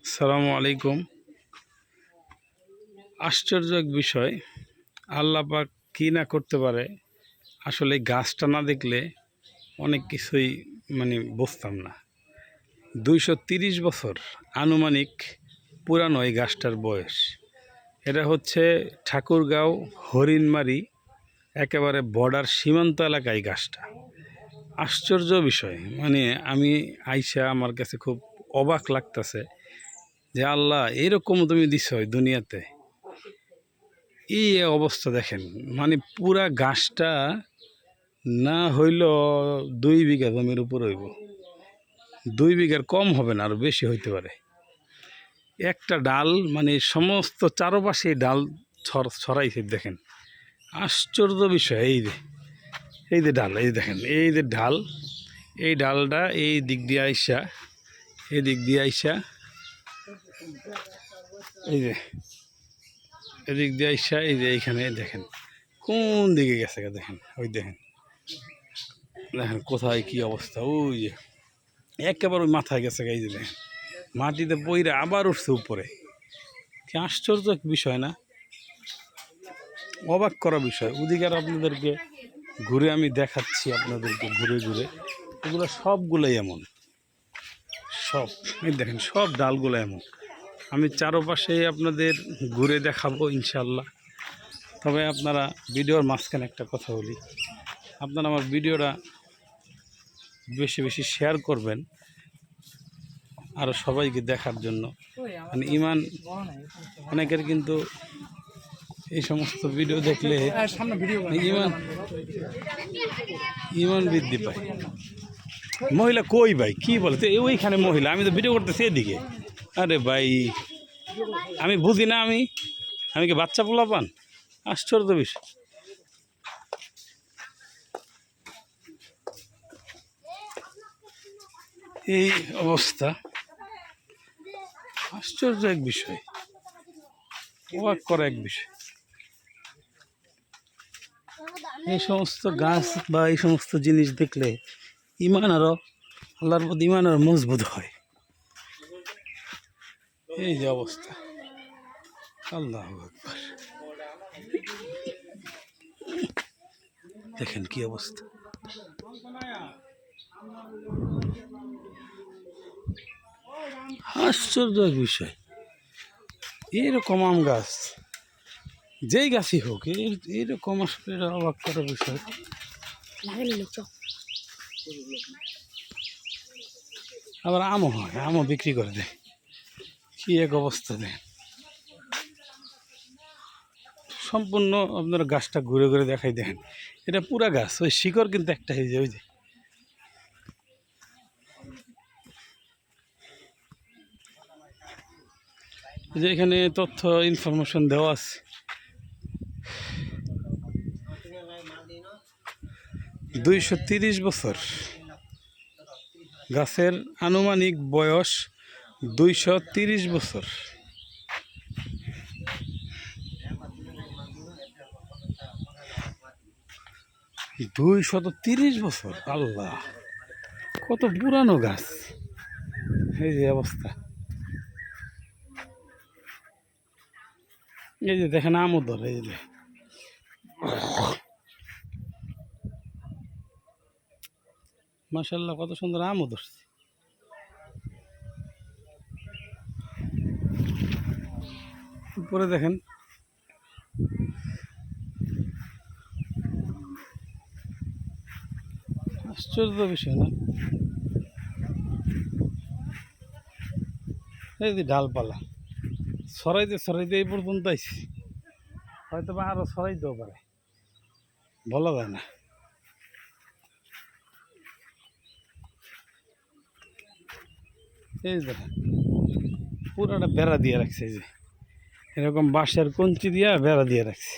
আসসালামু আলাইকুম। আশ্চর্য এক বিষয়, আল্লাহ পাক কী না করতে পারে। আসলে এই গাছটা না দেখলে অনেক কিছুই বুঝতাম না। 230 বছর আনুমানিক পুরানো এই গাছটার বয়স। এটা হচ্ছে ঠাকুরগাঁও হরিণমারি, একেবারে বর্ডার সীমান্ত এলাকায় গাছটা। আশ্চর্য বিষয়, আমি আইসা আমার কাছে খুব অবাক লাগতেছে যে আল্লাহ এরকম তুমি দিছ দুনিয়াতে। এই অবস্থা দেখেন, পুরা গাছটা না হইল 2 বিঘা জমির উপর হইব। 2 বিঘার কম হবে না, আরো বেশি হইতে পারে। একটা ডাল সমস্ত চারপাশে ডাল ছড়াইছে দেখেন। আশ্চর্য বিষয়, এই যে ডাল, এই দেখেন, এই যে ডাল, এই ডালটা এই দিক দিয়ে আইসা, এই দিক দিয়ে আইসা, এই যে এদিক দিয়ে আইসা, এই যে এইখানে দেখেন কোন দিকে গেছে দেখেন, ওই দেখেন দেখেন কোথায় কি অবস্থা। ওই যে একেবারে ওই মাথায় গেছে, এই যে দেখেন মাটিতে পইরে আবার উঠছে উপরে। কি আশ্চর্য এক বিষয় না, অবাক করা বিষয়। ওদিকে আর আপনাদেরকে ঘুরে আমি দেখাচ্ছি, আপনাদেরকে ঘুরে ঘুরে। এগুলো সবগুলোই এমন, সব এই দেখেন, সব ডালগুলো এমন। আমি চারপাশে আপনাদের ঘুরে দেখাবো ইনশাল্লাহ। তবে আপনারা ভিডিওর মাঝখানে একটা কথা বলি, আপনারা আমার ভিডিওটা বেশি বেশি শেয়ার করবেন আরও সবাইকে দেখার জন্য। ইমান, অনেকের কিন্তু এই সমস্ত ভিডিও দেখলে ইমান ইমান বৃদ্ধি পায়। মহিলা কই ভাই, কি বলে তো ওইখানে মহিলা? আমি তো ভিডিও করতেছি এদিকে। আরে ভাই, আমি বুঝি না, আমি কি বাচ্চা পোলা পান? আশ্চর্য বিষয়। এই অবস্থা, আশ্চর্য এক বিষয়, অবাক করা এক বিষয়। এই সমস্ত গাছ বা এই সমস্ত জিনিস দেখলে ইমান আরো, আল্লাহর প্রতি ইমান আরো মজবুত হয়। এই যে অবস্থা, আল্লাহু আকবার, দেখেন কি অবস্থা। আশ্চর্য এক বিষয়, এরকম আম গাছ যেই গাছই হোক, এইরকম আসলে অবাক করার বিষয়। আবার আমও হয়, আমও বিক্রি করে দেয়। কি এক অবস্থা দেয়। সম্পূর্ণ আপনারা গাছটা ঘুরে ঘুরে দেখাই দেখেন, এটা পুরা গাছ, ওই শিকড় কিন্তু একটা হয়ে যায়। ওই যে এখানে তথ্য ইনফরমেশন দেওয়া আছে। 230 বছর গাছের আনুমানিক বয়স, 230 বছর। $230, আল্লাহ কত পুরানো গাছ। এই যে অবস্থা, এই যে দেখেন আমও ধরে, এই যে মাশাআল্লাহ কত সুন্দর আমও ধরছে। উপরে দেখেন, আশ্চর্য বিষয় না? এই যে ডালপালা ছড়াইতে ছড়াইতে এই পর্যন্ত আইছি, হয়তো বা আরো ছড়াইতেও পারে, বলা যায় না। এই দেখেন পুরাটা বেড়া দিয়ে রাখছে, এই যে এরকম বাঁশের কঞ্চি দিয়া বেড়া দিয়ে রাখছে।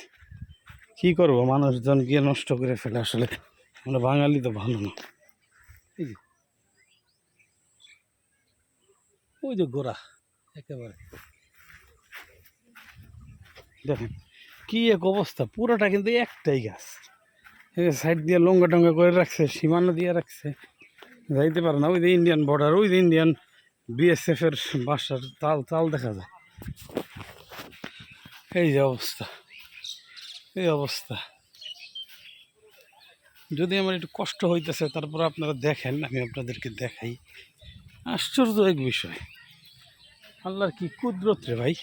কি করবো, মানুষজন গিয়ে নষ্ট করে ফেলে। আসলে আমরা বাঙালি তো ভালো না। এই যে ওই যে গোড়া একেবারে দেখেন কি এক অবস্থা। পুরোটা কিন্তু একটাই গাছ, সাইড দিয়ে লঙ্গা টঙ্গা করে রাখছে, সীমানা দিয়ে রাখছে, যাইতে পারে না। ওই যে ইন্ডিয়ান বর্ডার, ওই যে ইন্ডিয়ান বিএসএফ এর বাসার তাল তাল দেখা যায়। এই যে অবস্থা, এই অবস্থা। যদি আমার একটু কষ্ট হইতেছে, তারপর আপনারা দেখেন, আমি আপনাদেরকে দেখাই। আশ্চর্য এক বিষয়, আল্লাহর কি কুদরত রে ভাই।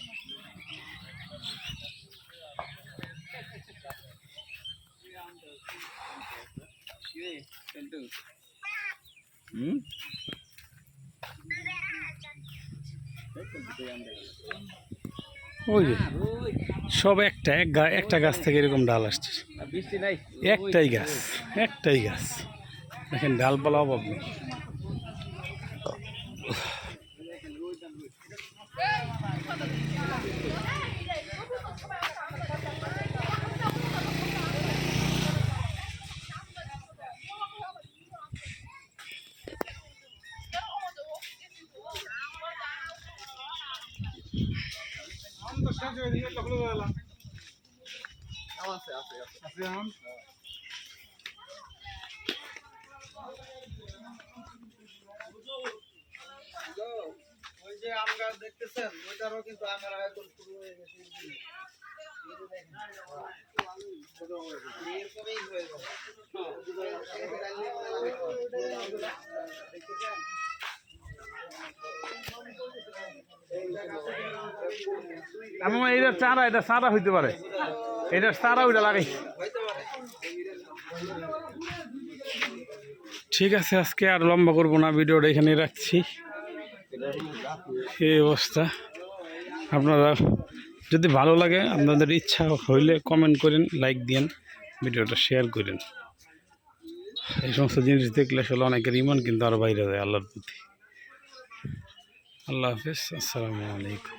ওই যে সব একটা গাছ থেকে এরকম ডাল আসছে, একটাই গাছ, একটাই গাছ। দেখেন ডালপালা অভাব নেই। ওই যে আম গাছ দেখতেছেন, ওইটারও কিন্তু আকার আয়তন শুরু হয়ে গেছে। এরকমই হয়ে যাবে। আমি এইটার চারা, এটা চারা হইতে পারে, এটার চারা ওইটা লাগাই। ঠিক আছে, আজকে আর লম্বা করবো না, ভিডিওটা এখানে রাখছি। এই অবস্থা। আপনারা যদি ভালো লাগে, আপনাদের ইচ্ছা হইলে কমেন্ট করেন, লাইক দিন, ভিডিওটা শেয়ার করেন। এই সমস্ত জিনিস দেখলে আসলে অনেকের ইমান কিন্তু আরও বাইরে যায় আল্লাহর প্রতি। আল্লাহ হাফিজ, আসসালামু আলাইকুম।